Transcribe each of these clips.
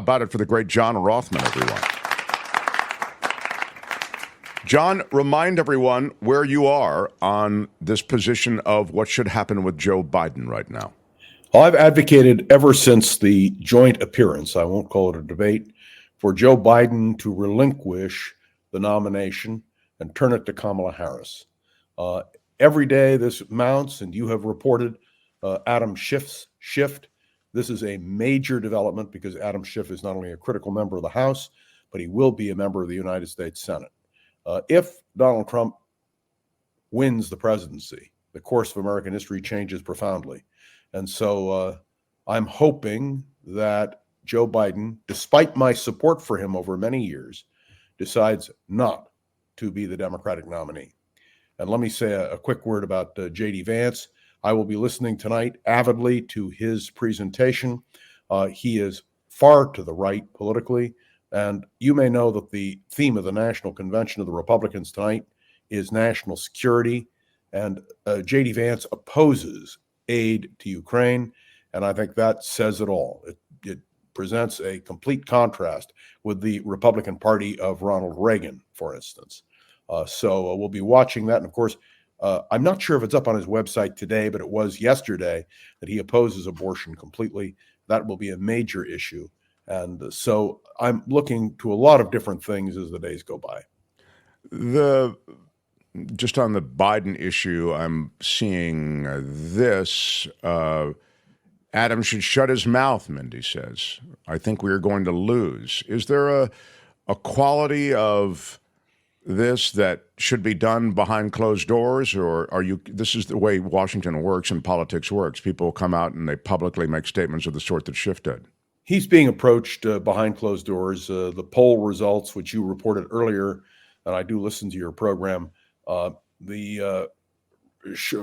about it for the great John Rothman, everyone? John, remind everyone where you are on this position of what should happen with Joe Biden right now. Well, I've advocated ever since the joint appearance, I won't call it a debate, for Joe Biden to relinquish the nomination and turn it to Kamala Harris. Every day this mounts, and you have reported Adam Schiff's shift. This is a major development because Adam Schiff is not only a critical member of the House, but he will be a member of the United States Senate. If Donald Trump wins the presidency, the course of American history changes profoundly. And so I'm hoping that Joe Biden, despite my support for him over many years, decides not to be the Democratic nominee. And let me say a quick word about J.D. Vance. I will be listening tonight avidly to his presentation. He is far to the right politically. And you may know that the theme of the National Convention of the Republicans tonight is national security. And J.D. Vance opposes aid to Ukraine. And I think that says it all. It presents a complete contrast with the Republican Party of Ronald Reagan, for instance. So we'll be watching that. And of course, I'm not sure if it's up on his website today, but it was yesterday that he opposes abortion completely. That will be a major issue. And so I'm looking to a lot of different things as the days go by. Just on the Biden issue, I'm seeing this. Adam should shut his mouth, Mindy says. I think we are going to lose. Is there a quality of this that should be done behind closed doors, or this is the way Washington works and politics works? People come out and they publicly make statements of the sort that Schiff did. He's being approached behind closed doors. The poll results, which you reported earlier, and I do listen to your program, the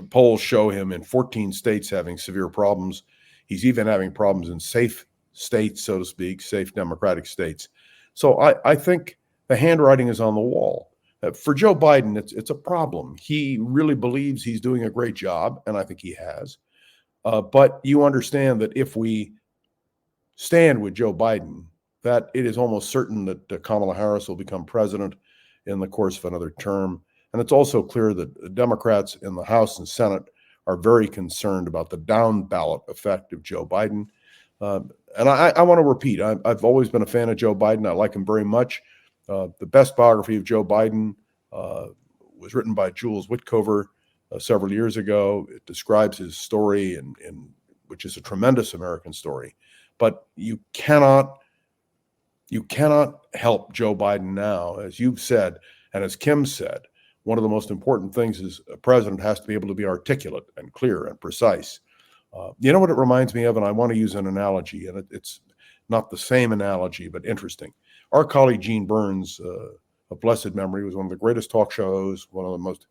polls show him in 14 states having severe problems. He's even having problems in safe states, so to speak, safe Democratic states. So I think the handwriting is on the wall. For Joe Biden, it's a problem. He really believes he's doing a great job, and I think he has. But you understand that if we stand with Joe Biden, that it is almost certain that Kamala Harris will become president in the course of another term. And it's also clear that Democrats in the House and Senate are very concerned about the down ballot effect of Joe Biden. And I want to repeat, I've always been a fan of Joe Biden. I like him very much. The best biography of Joe Biden was written by Jules Witkover several years ago. It describes his story, which is a tremendous American story. But you cannot help Joe Biden now, as you've said, and as Kim said. One of the most important things is a president has to be able to be articulate and clear and precise. You know what it reminds me of, and I want to use an analogy, and it's not the same analogy, but interesting. Our colleague Gene Burns, of blessed memory, was one of the greatest talk shows, one of the most,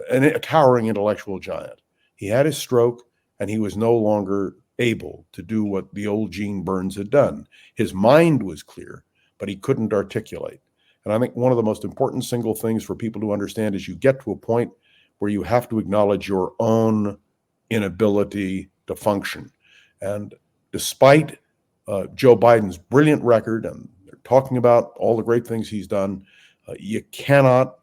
a towering intellectual giant. He had his stroke, and he was no longer able to do what the old Gene Burns had done. His mind was clear, but he couldn't articulate. And I think one of the most important single things for people to understand is you get to a point where you have to acknowledge your own inability to function. And despite Joe Biden's brilliant record, and they're talking about all the great things he's done, you cannot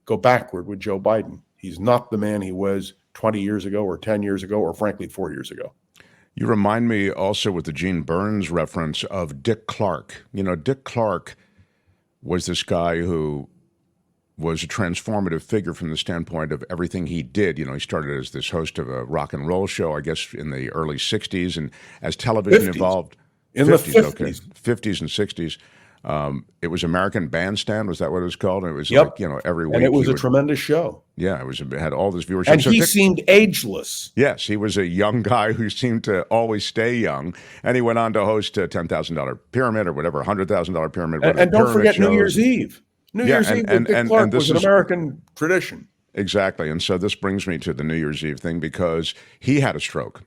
go backward with Joe Biden. He's not the man he was 20 years ago or 10 years ago or frankly 4 years ago. You remind me also with the Gene Burns reference of Dick Clark. You know, Dick Clark was this guy who was a transformative figure from the standpoint of everything he did. You know, he started as this host of a rock and roll show, I guess, in the early 60s. And as television 50s. evolved... In 50s, the 50s. Okay, 50s and 60s. It was American Bandstand. Was that what it was called? And it was Yep. like, every week. And it was a tremendous show. Yeah, it had all this viewership. And so he seemed ageless. Yes, he was a young guy who seemed to always stay young. And he went on to host a $10,000 pyramid or whatever, $100,000 pyramid. And don't forget New Year's Eve. New Year's Eve with Dick Clark was an American tradition. Exactly. And so this brings me to the New Year's Eve thing because he had a stroke.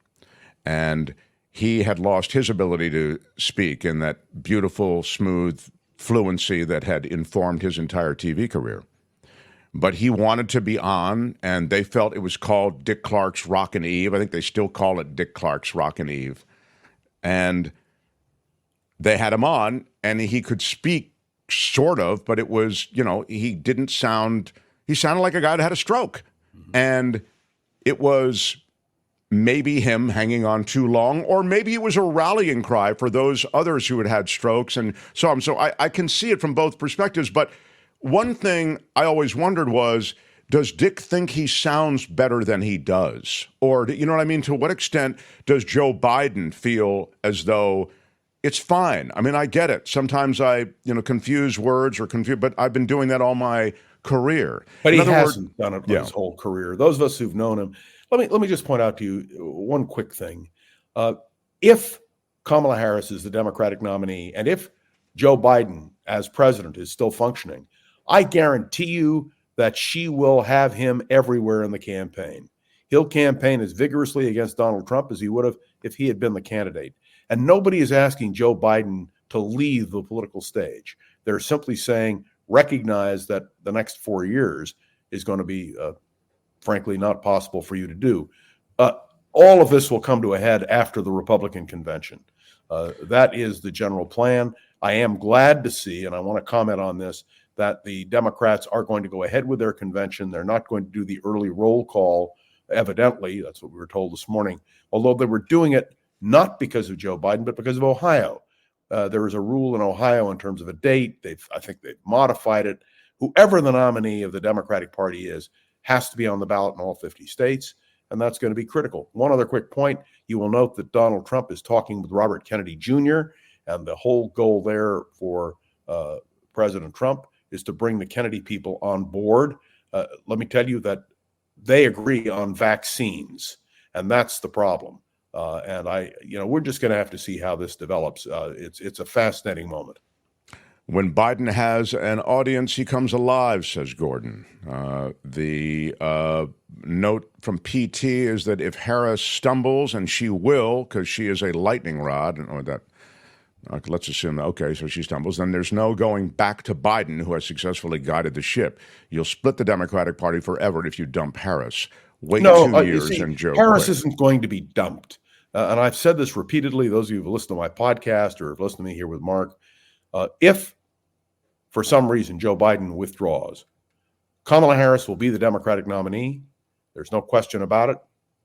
And he had lost his ability to speak in that beautiful, smooth fluency that had informed his entire TV career. But he wanted to be on, and they felt it was called Dick Clark's Rockin' Eve. I think they still call it Dick Clark's Rockin' Eve. And they had him on, and he could speak sort of, but it was, he didn't sound, he sounded like a guy that had a stroke. And it was maybe him hanging on too long, or maybe it was a rallying cry for those others who had had strokes and saw him. So I can see it from both perspectives. But one thing I always wondered was, does Dick think he sounds better than he does? Or, you know what I mean? To what extent does Joe Biden feel as though it's fine? I mean, I get it. Sometimes I, confuse words or confuse, but I've been doing that all my career. But he hasn't done it his whole career. Those of us who've known him, let me just point out to you one quick thing. If Kamala Harris is the Democratic nominee, and if Joe Biden as president is still functioning, I guarantee you that she will have him everywhere in the campaign. He'll campaign as vigorously against Donald Trump as he would have if he had been the candidate. And nobody is asking Joe Biden to leave the political stage. They're simply saying, recognize that the next 4 years is going to be, frankly, not possible for you to do. All of this will come to a head after the Republican convention. That is the general plan. I am glad to see, and I want to comment on this, that the Democrats are going to go ahead with their convention. They're not going to do the early roll call, evidently. That's what we were told this morning, although they were doing it not because of Joe Biden, but because of Ohio. There is a rule in Ohio in terms of a date. I think they've modified it. Whoever the nominee of the Democratic Party is has to be on the ballot in all 50 states, and that's going to be critical. One other quick point, you will note that Donald Trump is talking with Robert Kennedy Jr., and the whole goal there for President Trump is to bring the Kennedy people on board. Let me tell you that they agree on vaccines, and that's the problem. And we're just going to have to see how this develops. It's a fascinating moment. When Biden has an audience, he comes alive, says Gordon. The note from PT is that if Harris stumbles, and she will, because she is a lightning rod, or that. Let's assume, okay, so she stumbles. Then there's no going back to Biden, who has successfully guided the ship. You'll split the Democratic Party forever if you dump Harris. Wait 2 years and Joe Harris quit. Isn't going to be dumped. And I've said this repeatedly, those of you who have listened to my podcast or have listened to me here with Mark, if for some reason Joe Biden withdraws, Kamala Harris will be the Democratic nominee. There's no question about it.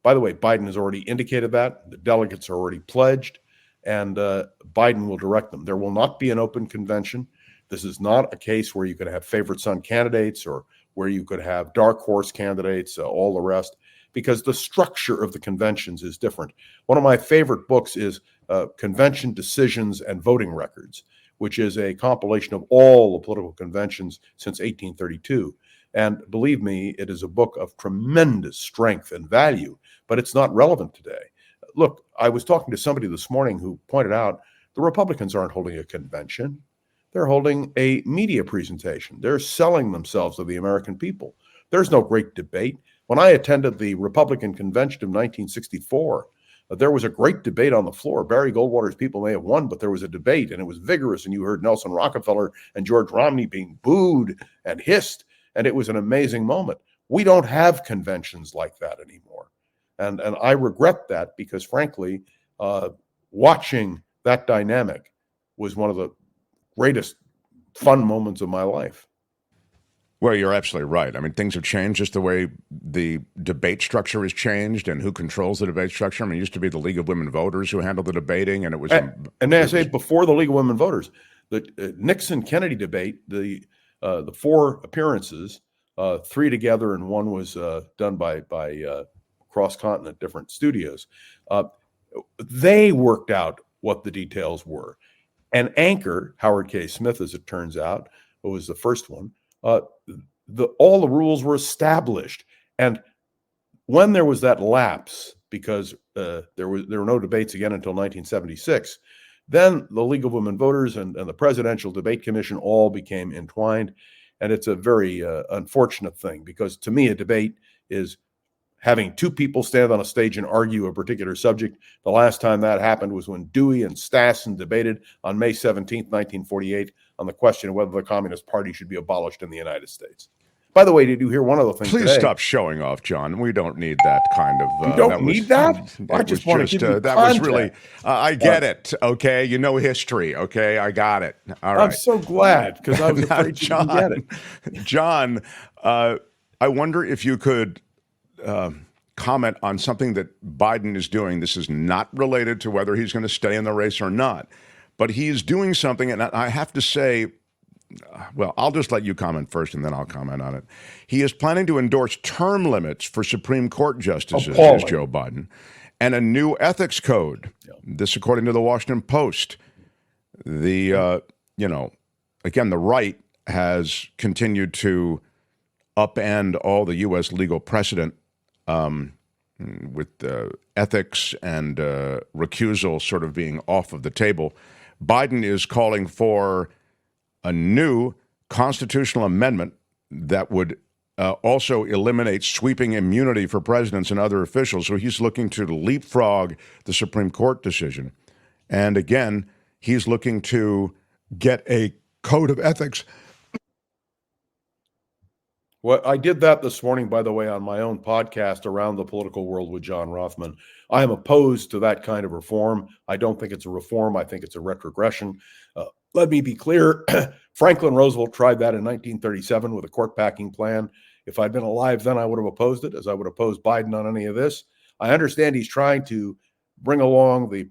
By the way, Biden has already indicated that. The delegates are already pledged. And Biden will direct them. There will not be an open convention. This is not a case where you could have favorite son candidates or where you could have dark horse candidates, all the rest, because the structure of the conventions is different. One of my favorite books is Convention Decisions and Voting Records, which is a compilation of all the political conventions since 1832. And believe me, it is a book of tremendous strength and value, but it's not relevant today. Look, I was talking to somebody this morning who pointed out the Republicans aren't holding a convention. They're holding a media presentation. They're selling themselves to the American people. There's no great debate. When I attended the Republican convention of 1964, there was a great debate on the floor. Barry Goldwater's people may have won, but there was a debate, and it was vigorous, and you heard Nelson Rockefeller and George Romney being booed and hissed, and it was an amazing moment. We don't have conventions like that anymore. And I regret that because, frankly, watching that dynamic was one of the greatest fun moments of my life. Well, you're absolutely right. I mean, things have changed, just the way the debate structure has changed and who controls the debate structure. I mean, it used to be the League of Women Voters who handled the debating, and it was... And may I say, before the League of Women Voters, the Nixon-Kennedy debate, the 4 appearances, 3 together and 1 was done by cross-continent, different studios, they worked out what the details were. And anchor, Howard K. Smith, as it turns out, who was the first one, all the rules were established. And when there was that lapse, because there were no debates again until 1976, then the League of Women Voters and the Presidential Debate Commission all became entwined. And it's a very unfortunate thing, because to me, a debate is having 2 people stand on a stage and argue a particular subject. The last time that happened was when Dewey and Stassen debated on May 17th, 1948, on the question of whether the Communist Party should be abolished in the United States. By the way, did you hear one other thing Please today? stop showing off, John. We don't need that kind of. You don't need that? I just want to give you that context. was really. I get it. Okay, you know history. Okay, I got it. All right. I'm so glad because I was afraid you didn't get it. John, I wonder if you could comment on something that Biden is doing. This is not related to whether he's going to stay in the race or not, but he's doing something, and I have to say, well, I'll just let you comment first, and then I'll comment on it. He is planning to endorse term limits for Supreme Court justices, Appalling. as Joe Biden, and a new ethics code. This, according to the Washington Post. The again, the right has continued to upend all the U.S. legal precedent with ethics and recusal sort of being off of the table. Biden is calling for a new constitutional amendment that would also eliminate sweeping immunity for presidents and other officials. So he's looking to leapfrog the Supreme Court decision. And again, he's looking to get a code of ethics. Well, I did that this morning, by the way, on my own podcast, Around the Political World with John Rothman. I am opposed to that kind of reform. I don't think it's a reform. I think it's a retrogression. Let me be clear. Franklin Roosevelt tried that in 1937 with a court packing plan. If I'd been alive then, I would have opposed it, as I would oppose Biden on any of this. I understand he's trying to bring along the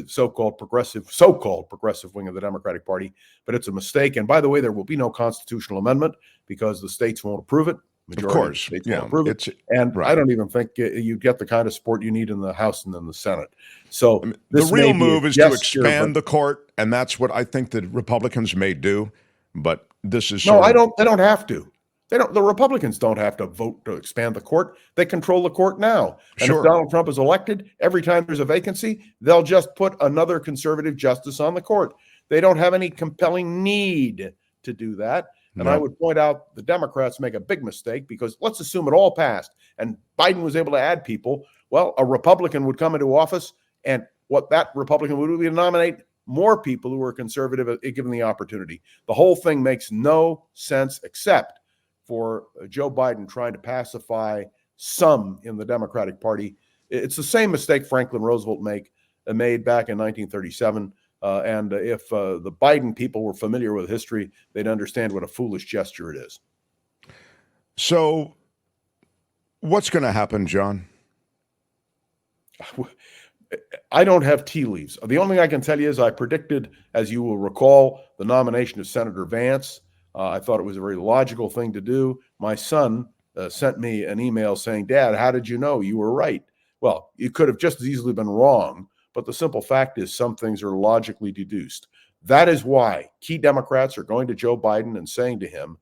so-called progressive wing of the Democratic Party, but it's a mistake. And by the way, there will be no constitutional amendment because the states won't approve it. Of course, states won't approve it. And right. I don't even think you get the kind of support you need in the House and in the Senate. So the real move is to expand the court, and that's what I think the Republicans may do. But this is no, I don't. They don't have to. They don't. The Republicans don't have to vote to expand the court. They control the court now. And sure. If Donald Trump is elected, every time there's a vacancy, they'll just put another conservative justice on the court. They don't have any compelling need to do that. And I would point out the Democrats make a big mistake because let's assume it all passed and Biden was able to add people. Well, a Republican would come into office, and what that Republican would do would be to nominate more people who are conservative given the opportunity. The whole thing makes no sense except for Joe Biden trying to pacify some in the Democratic Party. It's the same mistake Franklin Roosevelt made back in 1937. And if the Biden people were familiar with history, they'd understand what a foolish gesture it is. So what's going to happen, John? I don't have tea leaves. The only thing I can tell you is I predicted, as you will recall, the nomination of Senator Vance. I thought it was a very logical thing to do. My son sent me an email saying, "Dad, how did you know? You were right." Well, you could have just as easily been wrong. But the simple fact is some things are logically deduced. That is why key Democrats are going to Joe Biden and saying to him,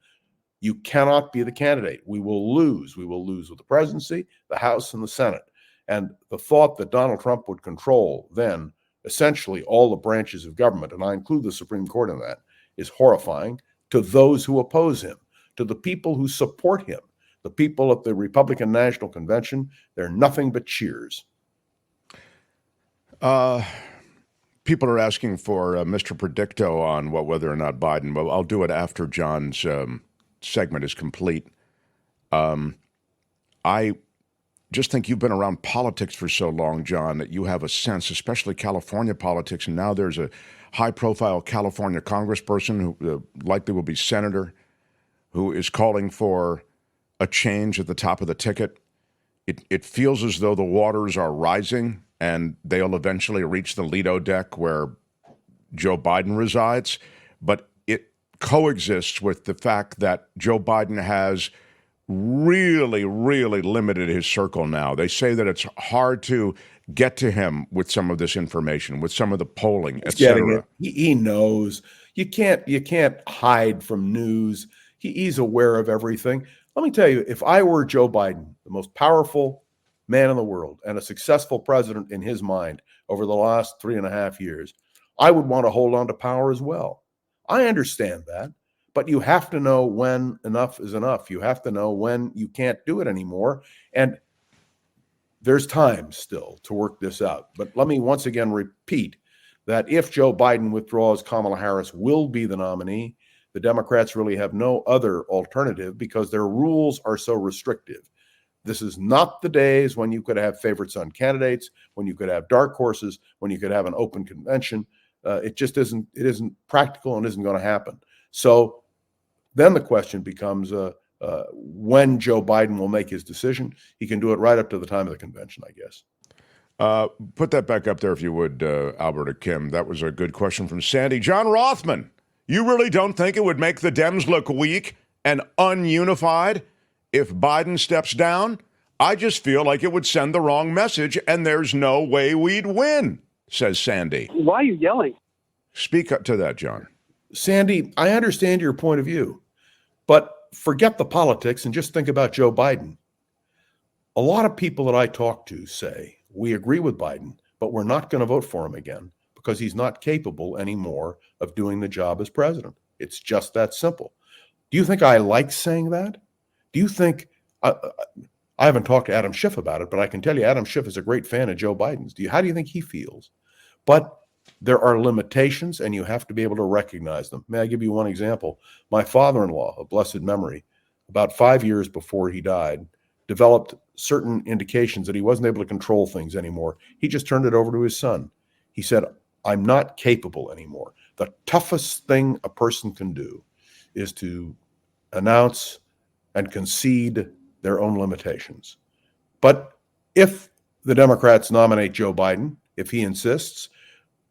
you cannot be the candidate. We will lose. We will lose with the presidency, the House, and the Senate. And the thought that Donald Trump would control then essentially all the branches of government, and I include the Supreme Court in that, is horrifying to those who oppose him, to the people who support him. The people at the Republican National Convention, they're nothing but cheers. People are asking for Mr. Predicto on whether or not Biden. Well, I'll do it after John's segment is complete. I just think you've been around politics for so long, John, that you have a sense, especially California politics. And now there's a high-profile California congressperson who likely will be senator, who is calling for a change at the top of the ticket. It feels as though the waters are rising, and they'll eventually reach the Lido deck where Joe Biden resides. But it coexists with the fact that Joe Biden has really, really limited his circle now. They say that it's hard to get to him with some of this information, with some of the polling, et cetera. He knows. You can't hide from news. He's aware of everything. Let me tell you, if I were Joe Biden, the most powerful man in the world and a successful president in his mind over the last 3.5 years, I would want to hold on to power as well. I understand that, but you have to know when enough is enough. You have to know when you can't do it anymore. And there's time still to work this out. But let me once again repeat that if Joe Biden withdraws, Kamala Harris will be the nominee. The Democrats really have no other alternative because their rules are so restrictive. This is not the days when you could have favorite son candidates, when you could have dark horses, when you could have an open convention. It just isn't. It isn't practical and isn't going to happen. So then the question becomes when Joe Biden will make his decision. He can do it right up to the time of the convention, I guess. Put that back up there if you would, Albert or Kim. That was a good question from Sandy. John Rothman, you really don't think it would make the Dems look weak and ununified if Biden steps down? I just feel like it would send the wrong message, and there's no way we'd win, says Sandy. Why are you yelling? Speak up to that, John. Sandy, I understand your point of view, but forget the politics and just think about Joe Biden. A lot of people that I talk to say, we agree with Biden, but we're not going to vote for him again because he's not capable anymore of doing the job as president. It's just that simple. Do you think I like saying that? Do you think, I haven't talked to Adam Schiff about it, but I can tell you Adam Schiff is a great fan of Joe Biden's. How do you think he feels? But there are limitations and you have to be able to recognize them. May I give you one example? My father-in-law, of blessed memory, about 5 years before he died, developed certain indications that he wasn't able to control things anymore. He just turned it over to his son. He said, I'm not capable anymore. The toughest thing a person can do is to announce and concede their own limitations. But if the Democrats nominate Joe Biden, if he insists,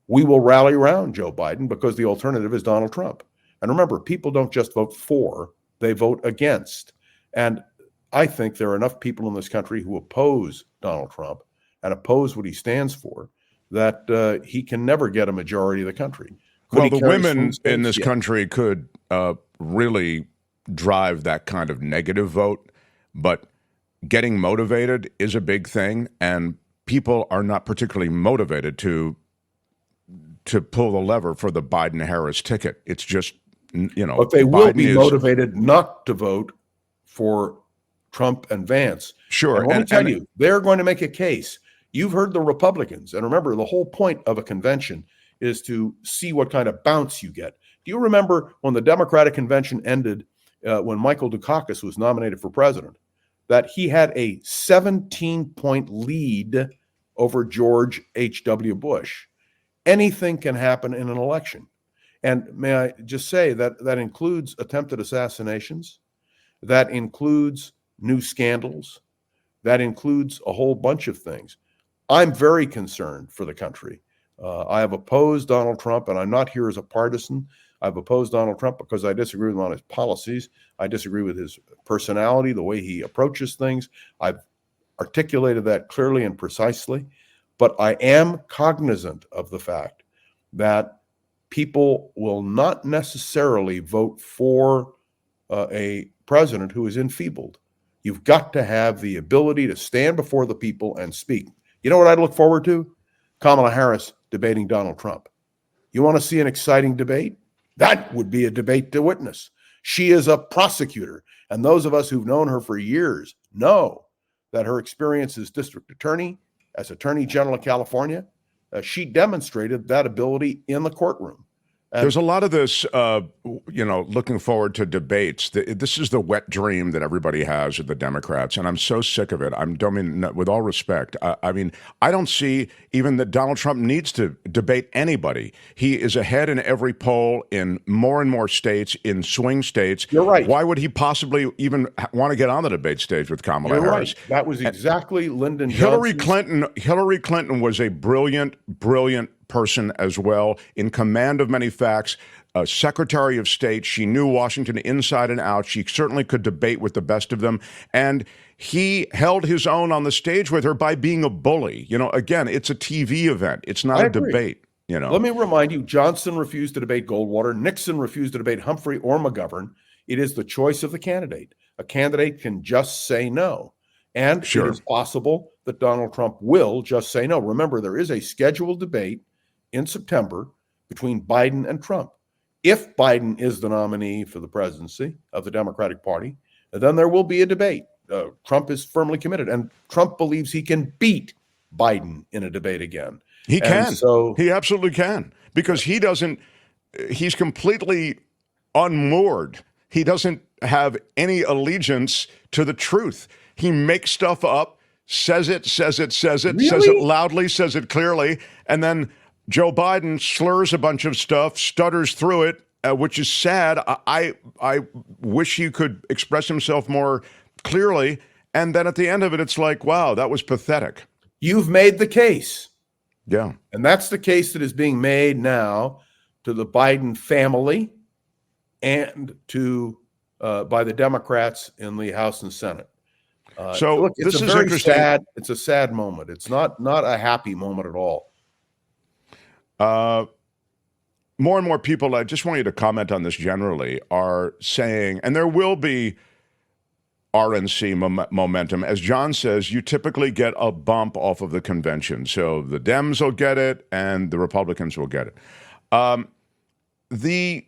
we will rally around Joe Biden because the alternative is Donald Trump. And remember, people don't just vote for, they vote against. And I think there are enough people in this country who oppose Donald Trump and oppose what he stands for that he can never get a majority of the country. Well, the women in this country could really drive that kind of negative vote, but getting motivated is a big thing, and people are not particularly motivated to pull the lever for the Biden-Harris ticket. It's just, But they will be motivated not to vote for Trump and Vance. Sure. And let me tell you, they're going to make a case. You've heard the Republicans. And remember, the whole point of a convention is to see what kind of bounce you get. Do you remember when the Democratic convention ended, when Michael Dukakis was nominated for president, that he had a 17-point lead over George H.W. Bush? Anything can happen in an election. And may I just say that that includes attempted assassinations, that includes new scandals, that includes a whole bunch of things. I'm very concerned for the country. I have opposed Donald Trump, and I'm not here as a partisan. I've opposed Donald Trump because I disagree with him on his policies. I disagree with his personality, the way he approaches things. I've articulated that clearly and precisely. But I am cognizant of the fact that people will not necessarily vote for a president who is enfeebled. You've got to have the ability to stand before the people and speak. You know what I'd look forward to? Kamala Harris debating Donald Trump. You want to see an exciting debate? That would be a debate to witness. She is a prosecutor, and those of us who've known her for years know that her experience as district attorney, as Attorney General of California, she demonstrated that ability in the courtroom. There's a lot of this, looking forward to debates. This is the wet dream that everybody has of the Democrats, and I'm so sick of it. With all respect, I don't see even that Donald Trump needs to debate anybody. He is ahead in every poll in more and more states, in swing states. You're right. Why would he possibly even want to get on the debate stage with Kamala Harris? Right. That was exactly Lyndon Johnson. Hillary Clinton was a brilliant person as well, in command of many facts, Secretary of State. She knew Washington inside and out. She certainly could debate with the best of them. And he held his own on the stage with her by being a bully. Again, it's a TV event. It's not a debate. Let me remind you, Johnson refused to debate Goldwater. Nixon refused to debate Humphrey or McGovern. It is the choice of the candidate. A candidate can just say no. And It is possible that Donald Trump will just say no. Remember, there is a scheduled debate in September between Biden and Trump. If Biden is the nominee for the presidency of the Democratic Party, then there will be a debate. Trump is firmly committed, and Trump believes he can beat Biden in a debate again. He can. He absolutely can, because he's completely unmoored. He doesn't have any allegiance to the truth. He makes stuff up, says it, says it loudly, says it clearly, and then Joe Biden slurs a bunch of stuff, stutters through it, which is sad. I wish he could express himself more clearly. And then at the end of it, it's like, wow, that was pathetic. You've made the case. Yeah. And that's the case that is being made now to the Biden family and to by the Democrats in the House and Senate. So look, this is interesting. It's a sad moment. It's not a happy moment at all. More and more people, I just want you to comment on this generally, are saying, and there will be RNC momentum. As John says, you typically get a bump off of the convention. So the Dems will get it and the Republicans will get it. The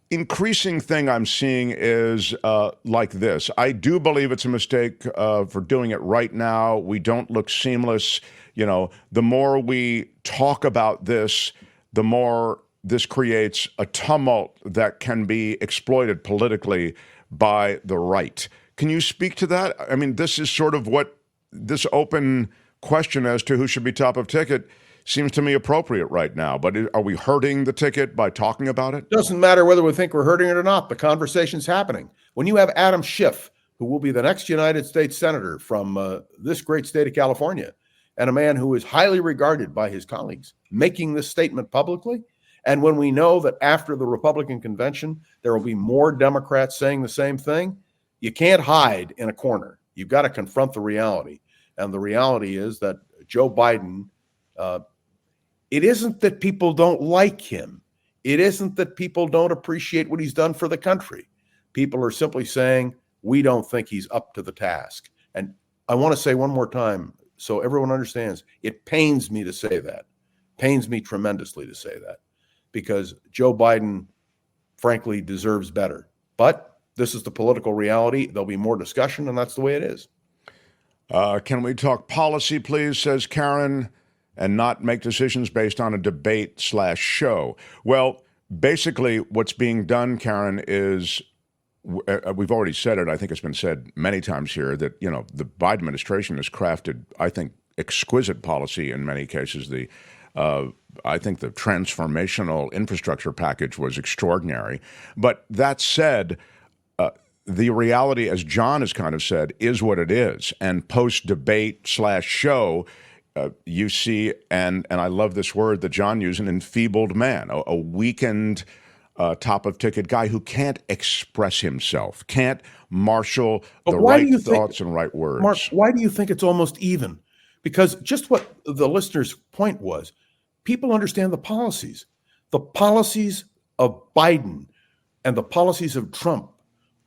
increasing thing I'm seeing is like this. I do believe it's a mistake for doing it right now. We don't look seamless. You know, the more we talk about this, the more this creates a tumult that can be exploited politically by the right. Can you speak to that? I mean, this is sort of what this open question as to who should be top of ticket seems to me appropriate right now. But are we hurting the ticket by talking about it? Doesn't matter whether we think we're hurting it or not. The conversation's happening. When you have Adam Schiff, who will be the next United States Senator from this great state of California, and a man who is highly regarded by his colleagues, making this statement publicly, and when we know that after the Republican convention, there will be more Democrats saying the same thing, you can't hide in a corner. You've got to confront the reality. And the reality is that Joe Biden, it isn't that people don't like him. It isn't that people don't appreciate what he's done for the country. People are simply saying, we don't think he's up to the task. And I want to say one more time, so everyone understands, it pains me to say that. Pains me tremendously to say that, because Joe Biden, frankly, deserves better. But this is the political reality. There'll be more discussion, and that's the way it is. Can we talk policy, please, says Karen, and not make decisions based on a debate/show? Well, basically what's being done, Karen, is we've already said it. I think it's been said many times here that, you know, the Biden administration has crafted, I think, exquisite policy in many cases. I think the transformational infrastructure package was extraordinary. But that said, the reality, as John has kind of said, is what it is. And post-debate/show, you see, and I love this word that John used, an enfeebled man, a weakened top-of-ticket guy who can't express himself, can't marshal the right thoughts and right words. Mark, why do you think it's almost even? Because just what the listener's point was, people understand the policies. The policies of Biden and the policies of Trump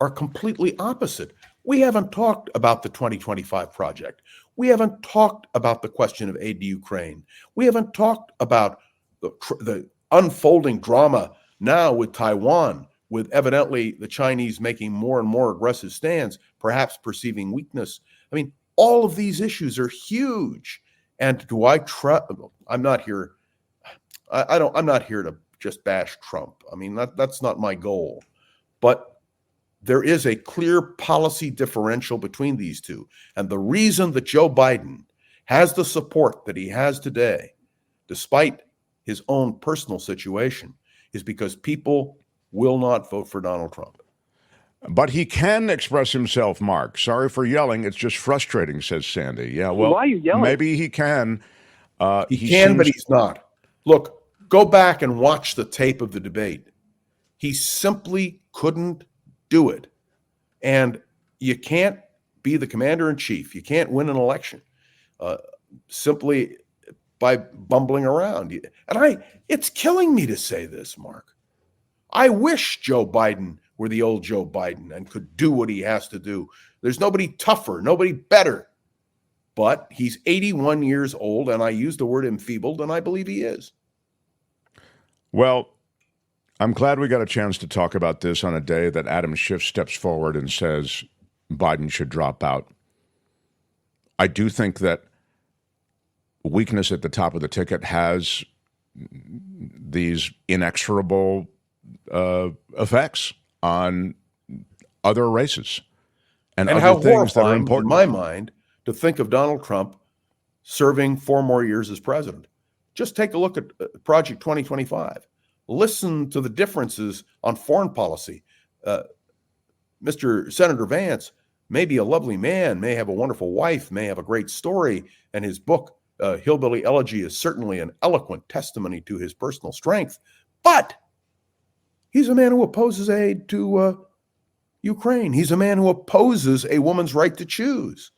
are completely opposite. We haven't talked about the 2025 project. We haven't talked about the question of aid to Ukraine. We haven't talked about the unfolding drama now with Taiwan, with evidently the Chinese making more and more aggressive stands, perhaps perceiving weakness. I mean, all of these issues are huge. And do I trust? I'm not here. I'm not here to just bash Trump. I mean, that's not my goal. But there is a clear policy differential between these two. And the reason that Joe Biden has the support that he has today, despite his own personal situation, is because people will not vote for Donald Trump. But he can express himself, Mark. Sorry for yelling. It's just frustrating, says Sandy. Yeah, well, why are you yelling? Maybe he can. He can, but he's not. Look, go back and watch the tape of the debate. He simply couldn't do it. And you can't be the commander in chief. You can't win an election simply by bumbling around. And it's killing me to say this, Mark. I wish Joe Biden were the old Joe Biden and could do what he has to do. There's nobody tougher, nobody better. But he's 81 years old, and I use the word enfeebled, and I believe he is. Well, I'm glad we got a chance to talk about this on a day that Adam Schiff steps forward and says Biden should drop out. I do think that weakness at the top of the ticket has these inexorable effects on other races and And other how things that are horrifying, in important. my mind, to think of Donald Trump serving 4 more years as president. Just take a look at Project 2025. Listen to the differences on foreign policy. Mr. Senator Vance may be a lovely man, may have a wonderful wife, may have a great story, and his book, Hillbilly Elegy, is certainly an eloquent testimony to his personal strength. But he's a man who opposes aid to Ukraine. He's a man who opposes a woman's right to choose.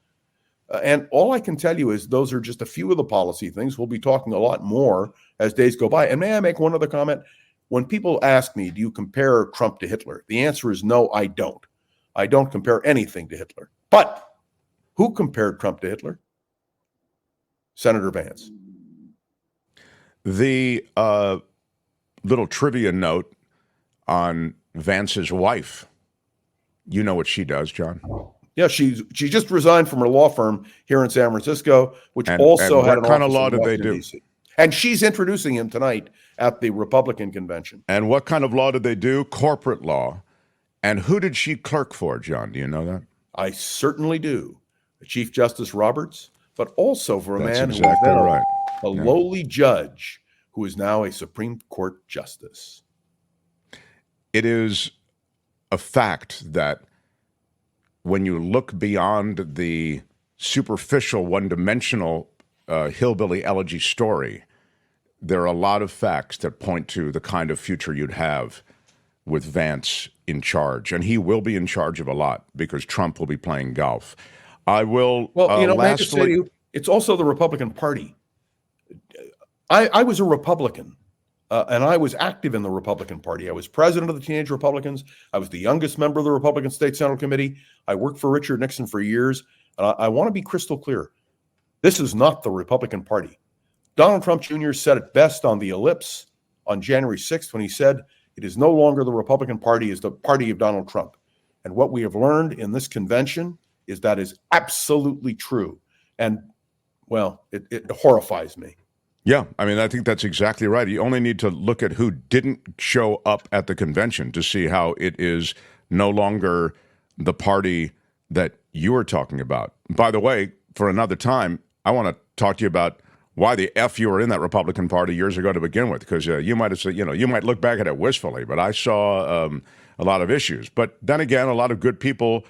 And all I can tell you is those are just a few of the policy things. We'll be talking a lot more as days go by. And may I make one other comment? When people ask me, do you compare Trump to Hitler? The answer is no, I don't. I don't compare anything to Hitler. But who compared Trump to Hitler? Senator Vance. The little trivia note on Vance's wife. You know what she does, John? Yeah, she just resigned from her law firm here in San Francisco, which also had an what kind of office law in did they Washington, do? D.C. And she's introducing him tonight at the Republican convention. And what kind of law did they do? Corporate law. And who did she clerk for, John? Do you know that? I certainly do. Chief Justice Roberts, but also for a That's man exactly who was right. a lowly judge who is now a Supreme Court justice. It is a fact that when you look beyond the superficial, one-dimensional hillbilly elegy story, there are a lot of facts that point to the kind of future you'd have with Vance in charge. And he will be in charge of a lot because Trump will be playing golf. I will. Well, may I just say to you, it's also the Republican Party. I was a Republican, and I was active in the Republican Party. I was president of the Teenage Republicans. I was the youngest member of the Republican State Central Committee. I worked for Richard Nixon for years. And I want to be crystal clear. This is not the Republican Party. Donald Trump Jr. said it best on the ellipse on January 6th when he said, it is no longer the Republican Party, it's the party of Donald Trump. And what we have learned in this convention is that is absolutely true. And, well, it horrifies me. Yeah, I mean, I think that's exactly right. You only need to look at who didn't show up at the convention to see how it is no longer the party that you are talking about. By the way, for another time, I want to talk to you about why the F you were in that Republican Party years ago to begin with, because you might have said, you might look back at it wistfully, but I saw a lot of issues. But then again, a lot of good people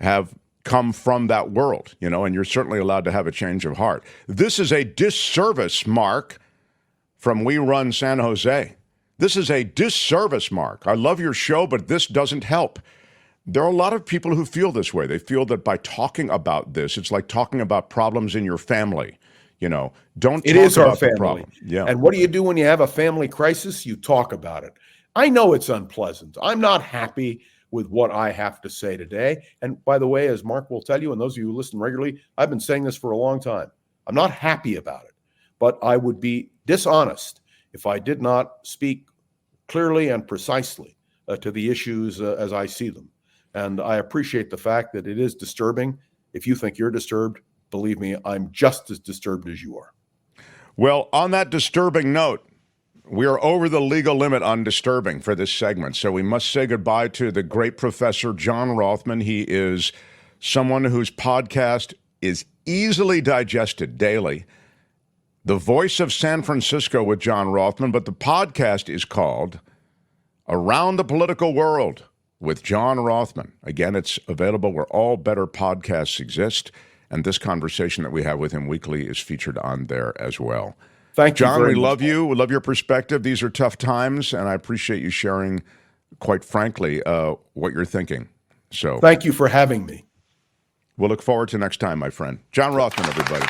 have come from that world, and you're certainly allowed to have a change of heart. This is a disservice, Mark, from We Run San Jose. This is a disservice, Mark. I love your show, but this doesn't help. There are a lot of people who feel this way. They feel that by talking about this, it's like talking about problems in your family. Don't It talk is our about the family. problem. Yeah. And what do you do when you have a family crisis? You talk about it. I know it's unpleasant. I'm not happy with what I have to say today. And by the way, as Mark will tell you, and those of you who listen regularly, I've been saying this for a long time. I'm not happy about it, but I would be dishonest if I did not speak clearly and precisely to the issues as I see them. And I appreciate the fact that it is disturbing. If you think you're disturbed, believe me, I'm just as disturbed as you are. Well, on that disturbing note, we are over the legal limit on disturbing for this segment, so we must say goodbye to the great Professor John Rothman. He is someone whose podcast is easily digested daily. The Voice of San Francisco with John Rothman, but the podcast is called Around the Political World with John Rothman. Again, it's available where all better podcasts exist. And this conversation that we have with him weekly is featured on there as well. Thank you, John, very we much. love you. We love your perspective. These are tough times, and I appreciate you sharing, quite frankly, what you're thinking. So thank you for having me. we'll look forward to next time, my friend. John Rothman, everybody.